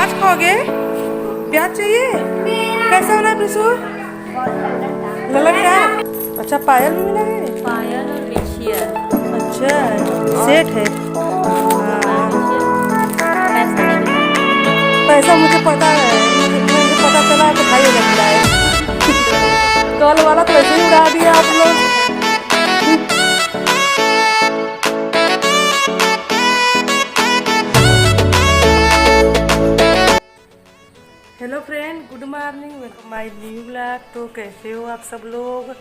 प्याज खाओगे? प्याज चाहिए? कैसा वाला है प्रिंसू? ललका। अच्छा पायल भी मिला है? पायल और ब्रेशियर। अच्छा सेट है। हाँ पैसा मुझे पता है, मुझे पता चला तो 2,500 मिला है। कल वाला तो ऐसे ही उड़ा दिया आप लोग। Hello friend, good morning, welcome my new blog. तो कैसे हो आप सब लोग?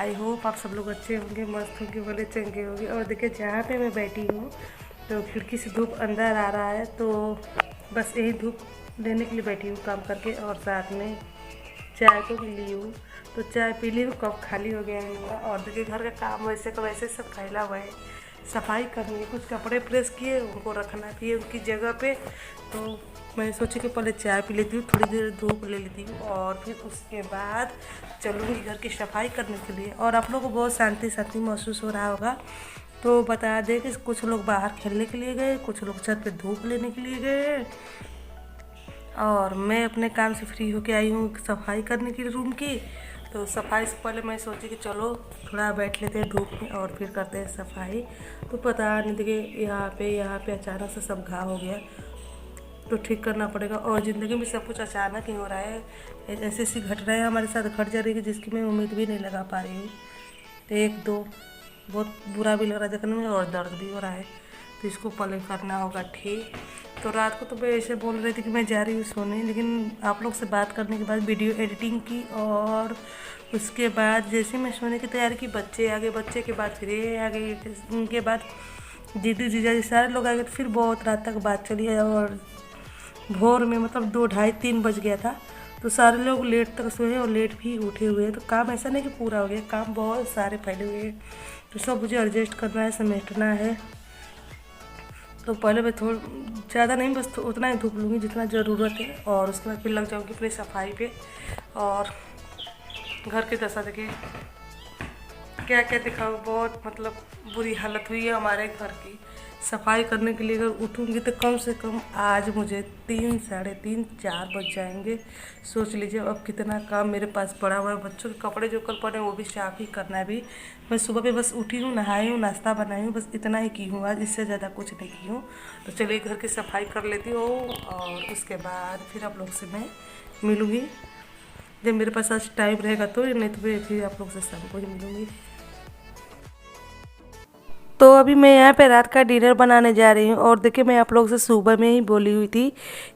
आई होप आप सब लोग अच्छे होंगे, मस्त होंगे, बोले चंगे होंगे। और देखिए जहाँ पे मैं बैठी हूँ तो खिड़की से धूप अंदर आ रहा है, तो बस यही धूप लेने के लिए बैठी हूँ काम करके। और साथ में चाय तो पी ली हूँ, तो चाय पी ली हूँ, कप खाली हो गया है मेरा। और देखिए घर का काम वैसे का वैसे सब फैला हुआ है, सफाई करनी है, कुछ कपड़े प्रेस किए उनको रखना भी है उनकी जगह पे। तो मैं सोची कि पहले चाय पी लेती हूँ, थोड़ी देर धूप ले लेती हूँ और फिर उसके बाद चलूँगी घर की सफाई करने के लिए। और आप लोगों को बहुत शांति शांति महसूस हो रहा होगा, तो बता दें कि कुछ लोग बाहर खेलने के लिए गए, कुछ लोग छत पे धूप लेने के लिए गए, और मैं अपने काम से फ्री होके आई हूँ सफाई करने के लिए रूम की। तो सफाई से पहले मैं सोची कि चलो थोड़ा बैठ लेते हैं धूप में और फिर करते हैं सफाई। तो पता नहीं, देखिए यहाँ पे अचानक से सब घाव हो गया, तो ठीक करना पड़ेगा। और ज़िंदगी में सब कुछ अचानक ही हो रहा है, ऐसी ऐसी घटनाएं हमारे साथ घट जा रही है जिसकी मैं उम्मीद भी नहीं लगा पा रही हूँ। तो एक दो बहुत बुरा भी लग रहा है देखने में और दर्द भी हो रहा है, तो इसको पहले करना होगा ठीक। तो रात को तो मैं ऐसे बोल रही थी कि मैं जा रही हूँ सोने, लेकिन आप लोग से बात करने के बाद वीडियो एडिटिंग की और उसके बाद जैसे मैं सोने की तैयारी की, बच्चे आ गए, बच्चे के बाद फिर ये आ गए, उनके बाद दीदी जीजा जी सारे लोग आ गए। फिर बहुत रात तक बात चली है और भोर में मतलब 2 ढाई 3 बज गया था। तो सारे लोग लेट तक सोए और लेट भी उठे हुए हैं। तो काम ऐसा नहीं कि पूरा हो गया, काम बहुत सारे फैले हुए हैं, तो सब मुझे एडजस्ट करना है, समेटना है। तो पहले मैं थोड़ा ज़्यादा नहीं, बस उतना ही धूप लूँगी जितना ज़रूरत है, और उसके बाद फिर लग जाऊँगी अपनी सफाई पे। और घर की दशा देखिए क्या क्या दिखाऊँ, बहुत मतलब बुरी हालत हुई है हमारे घर की। सफाई करने के लिए अगर उठूँगी तो कम से कम आज मुझे 3 साढ़े 3 4 बज जाएंगे। सोच लीजिए अब कितना काम मेरे पास पड़ा हुआ है। बच्चों के कपड़े जो कल पड़े वो भी साफ ही करना है। भी मैं सुबह पे बस उठी हूँ, नहाई हूँ, नाश्ता बनाई हूँ, बस इतना ही की हूँ आज, इससे ज़्यादा कुछ नहीं की हूँ। तो चलिए घर की सफाई कर लेती हूँ और उसके बाद फिर आप लोग से मैं मिलूँगी जब मेरे पास आज टाइम रहेगा, तो नहीं तो फिर आप लोग से शाम को ही मिलूँगी। तो अभी मैं यहाँ पे रात का डिनर बनाने जा रही हूँ। और देखिए मैं आप लोग से सुबह में ही बोली हुई थी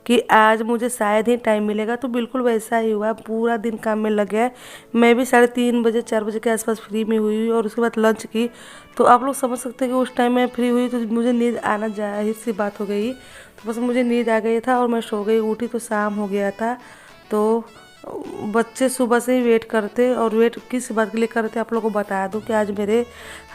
कि आज मुझे शायद ही टाइम मिलेगा, तो बिल्कुल वैसा ही हुआ, पूरा दिन काम में लग गया। मैं भी 3:30 बजे 4 बजे के आसपास फ्री में हुई और उसके बाद लंच की। तो आप लोग समझ सकते हैं कि उस टाइम मैं फ्री हुई तो मुझे नींद आना जाहिर सी बात हो गई। तो बस मुझे नींद आ गई था और मैं सो गई, उठी तो शाम हो गया था। तो बच्चे सुबह से ही वेट करते, और वेट किस बात के लिए करते आप लोगों को बता दूं कि आज मेरे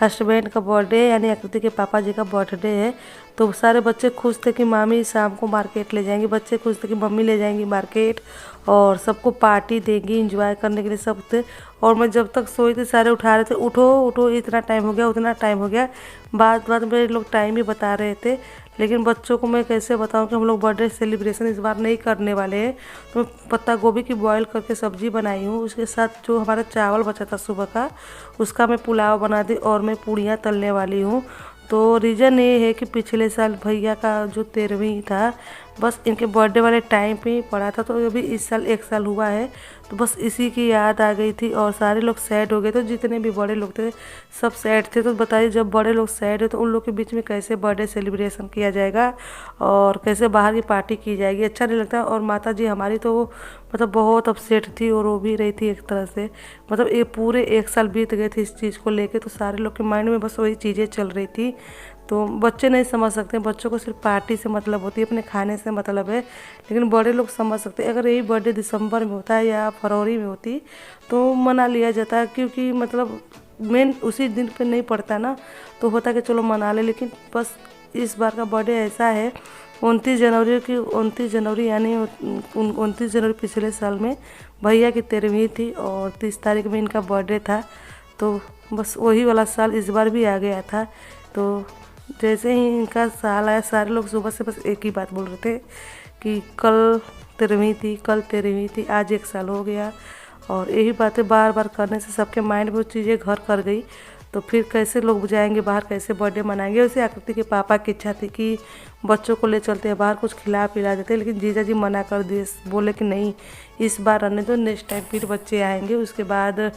हस्बैंड का बर्थडे यानी आकृति के पापा जी का बर्थडे है। तो सारे बच्चे खुश थे कि मामी शाम को मार्केट ले जाएंगी, बच्चे खुश थे कि मम्मी ले जाएंगी मार्केट, और सबको पार्टी देंगी इंजॉय करने के लिए सब थे। और मैं जब तक सोई थी सारे उठा रहे थे, उठो उठो, इतना टाइम हो गया, उतना टाइम हो गया, बात बात में लोग टाइम ही बता रहे थे। लेकिन बच्चों को मैं कैसे बताऊं कि हम लोग बर्थडे सेलिब्रेशन इस बार नहीं करने वाले हैं। तो मैं पत्ता गोभी की बॉईल करके सब्जी बनाई हूँ, उसके साथ जो हमारा चावल बचा था सुबह का, उसका मैं पुलाव बना दी और मैं पूड़ियाँ तलने वाली हूँ। तो रीज़न ये है कि पिछले साल भैया का जो 13वीं था, बस इनके बर्थडे वाले टाइम पे ही पड़ा था, तो अभी इस साल 1 साल हुआ है। तो बस इसी की याद आ गई थी और सारे लोग सैड हो गए। तो जितने भी बड़े लोग थे सब सैड थे। तो बताइए जब बड़े लोग सैड है तो उन लोग के बीच में कैसे बर्थडे सेलिब्रेशन किया जाएगा और कैसे बाहर की पार्टी की जाएगी, अच्छा नहीं लगता। और माता जी हमारी तो मतलब बहुत अपसेट थी और रो भी रही थी एक तरह से। मतलब ये पूरे 1 साल बीत गए थे इस चीज़ को लेके, तो सारे लोग के माइंड में बस वही चीज़ें चल रही थी। तो बच्चे नहीं समझ सकते, बच्चों को सिर्फ पार्टी से मतलब होती है, अपने खाने से मतलब है। लेकिन बड़े लोग समझ सकते हैं। अगर यही बर्थडे दिसंबर में होता है या फरवरी में होती तो मना लिया जाता है, क्योंकि मतलब मेन उसी दिन पे नहीं पड़ता ना, तो होता कि चलो मना ले। लेकिन बस इस बार का बर्थडे ऐसा है 29 जनवरी की, 29 जनवरी यानी 29 जनवरी पिछले साल में भैया की 13वीं थी और 30 तारीख में इनका बर्थडे था। तो बस वही वाला साल इस बार भी आ गया था। तो जैसे ही इनका साल आया सारे लोग सुबह से बस एक ही बात बोल रहे थे कि कल 13वीं थी, कल 13वीं थी, आज 1 साल हो गया। और यही बातें बार बार करने से सबके माइंड में वो चीज़ें घर कर गई। तो फिर कैसे लोग जाएंगे बाहर, कैसे बर्थडे मनाएंगे। वैसे आकृति के पापा की इच्छा थी कि बच्चों को ले चलते हैं बाहर, कुछ खिला पिला देते, लेकिन जीजा जी मना कर दिए, बोले कि नहीं इस बार रहने दो, नेक्स्ट टाइम फिर बच्चे आएंगे, उसके बाद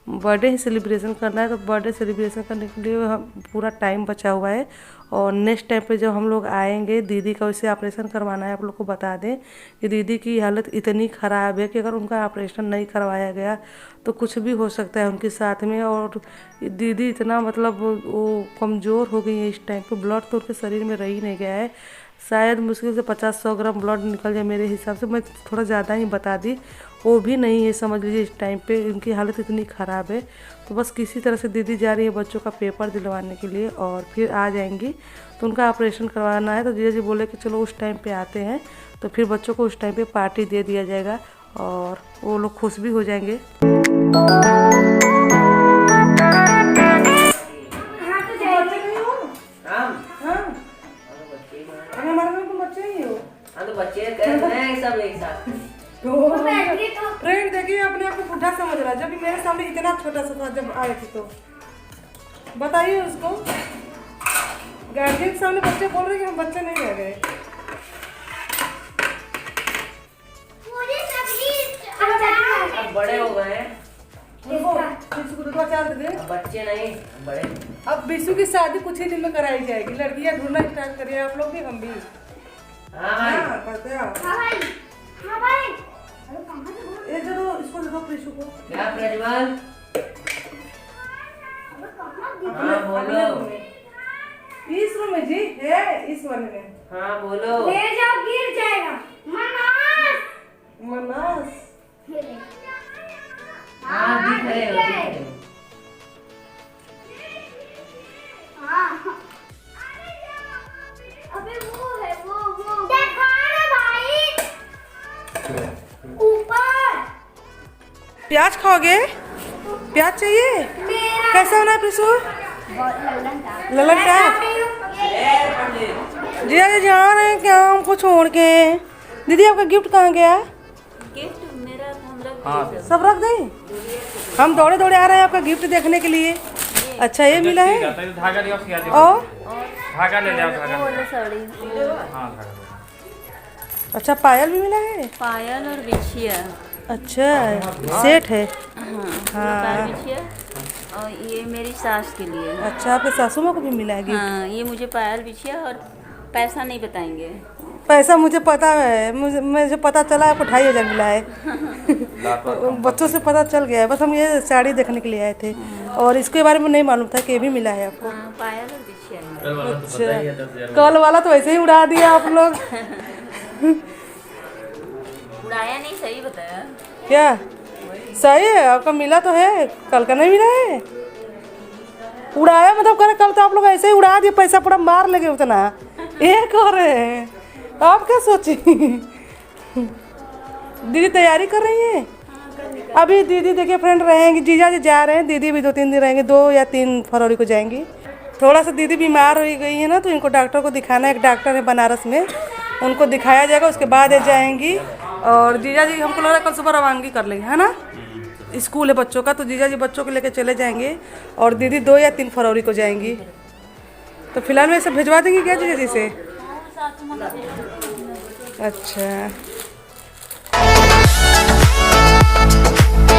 बर्थडे ही सेलिब्रेशन करना है। तो बर्थडे सेलिब्रेशन करने के लिए हम पूरा टाइम बचा हुआ है। और नेक्स्ट टाइम पे जब हम लोग आएंगे, दीदी का वैसे ऑपरेशन करवाना है। आप लोग को बता दें कि दीदी की हालत इतनी ख़राब है कि अगर उनका ऑपरेशन नहीं करवाया गया तो कुछ भी हो सकता है उनके साथ में। और दीदी इतना मतलब वो कमज़ोर हो गई है इस टाइम पे, ब्लड तो उनके शरीर में रह ही नहीं गया है। शायद मुश्किल से 50-100 ग्राम ब्लड निकल जाए मेरे हिसाब से, मैं थोड़ा ज़्यादा ही बता दी, वो भी नहीं है समझ लीजिए। इस टाइम पे उनकी हालत इतनी ख़राब है। तो बस किसी तरह से दीदी जा रही है बच्चों का पेपर दिलवाने के लिए और फिर आ जाएंगी। तो उनका ऑपरेशन करवाना है। तो जीजा जी बोले कि चलो उस टाइम पे आते हैं, तो फिर बच्चों को उस टाइम पे पार्टी दे दिया जाएगा और वो लोग खुश भी हो जाएंगे। फ्रेंड देखिए अपने आप को बुढ़ा समझ रहा है, जब मेरे सामने इतना छोटा सा था जब आए थे। तो बताइए उसको, गार्जियन के सामने बच्चे बोल रहे कि हम बच्चे नहीं रह गए। अब बड़े हो गए हैं, बच्चे नहीं बड़े। अब बिशु की शादी कुछ ही दिन में कराई जाएगी, लड़कियां ढूंढना स्टार्ट करिए आप लोग भी, हम भी। हाँ करते हैं। ये जो इसको देखो प्रिशु को। क्या प्रज्वल? हाँ बोलो। इस रूम में जी है, इस वाले में। हाँ बोलो। ले जाओ, गिर जाएगा। मनास। मनास। हाँ दिख रहे हो, दिख रहे हो। हाँ। अबे वो है, वो। देखा ना भाई। ऊपर। प्याज खाओगे? प्याज चाहिए? कैसा होना है प्रिशु? ललनटा। जीजा जी जा रहे हैं क्या हमको छोड़ के? दीदी आपका गिफ्ट कहाँ गया? गिफ्ट मेरा हम रख दिए सब रख दें? हम दौड़े दौड़े आ रहे हैं आपका गिफ्ट देखने के लिए। अच्छा ये मिला है। धागा दियो, और धागा ले जाओ, धागा। वो वाला साड़ी, हाँ धागा। अच्छा पायल भी मिला है। पायल और बिछिया। अच्छा सेट है। हाँ बिछिया, और ये मेरी सास के लिए। अच्छा आपके सासू माँ को भी मिला है गिफ्ट? हाँ ये मुझे पायल बिछिया, और पैसा नहीं बताएंगे। पैसा मुझे पता है, मुझे पता चला आपको 2500 मिला है। बच्चों से पता चल गया है, बस हम ये साड़ी देखने के लिए आए थे और इसके बारे में नहीं मालूम था कि ये भी मिला है आपको। हाँ पायल और बिछिया। अच्छा कल वाला तो ऐसे ही उड़ा दिया आप लोग। उड़ाया नहीं, सही बताया। क्या सही है? आपका मिला तो है, कल का नहीं मिला है। उड़ाया मतलब करे कल तो आप लोग ऐसे ही उड़ा दिए, पैसा पूरा मार लगे उतना। ये कर रहे हैं आप, क्या सोची? दीदी तैयारी कर रही है अभी। दीदी देखिए फ्रेंड रहेंगी, जीजा जी जा रहे हैं, दीदी भी 2-3 दिन रहेंगे, 2 या 3 फरवरी को जाएंगी। थोड़ा सा दीदी बीमार हो गई है ना, तो इनको डॉक्टर को दिखाना है। एक डॉक्टर है बनारस में, उनको दिखाया जाएगा, उसके बाद ये जाएंगी। और जीजा जी हमको लग रहा है कल सुबह रवानगी कर लेंगे, है ना? स्कूल है बच्चों का, तो जीजा जी बच्चों को लेकर चले जाएंगे और दीदी 2 या 3 फरवरी को जाएंगी। तो फिलहाल में सब भिजवा देंगी क्या जीजा जी से? अच्छा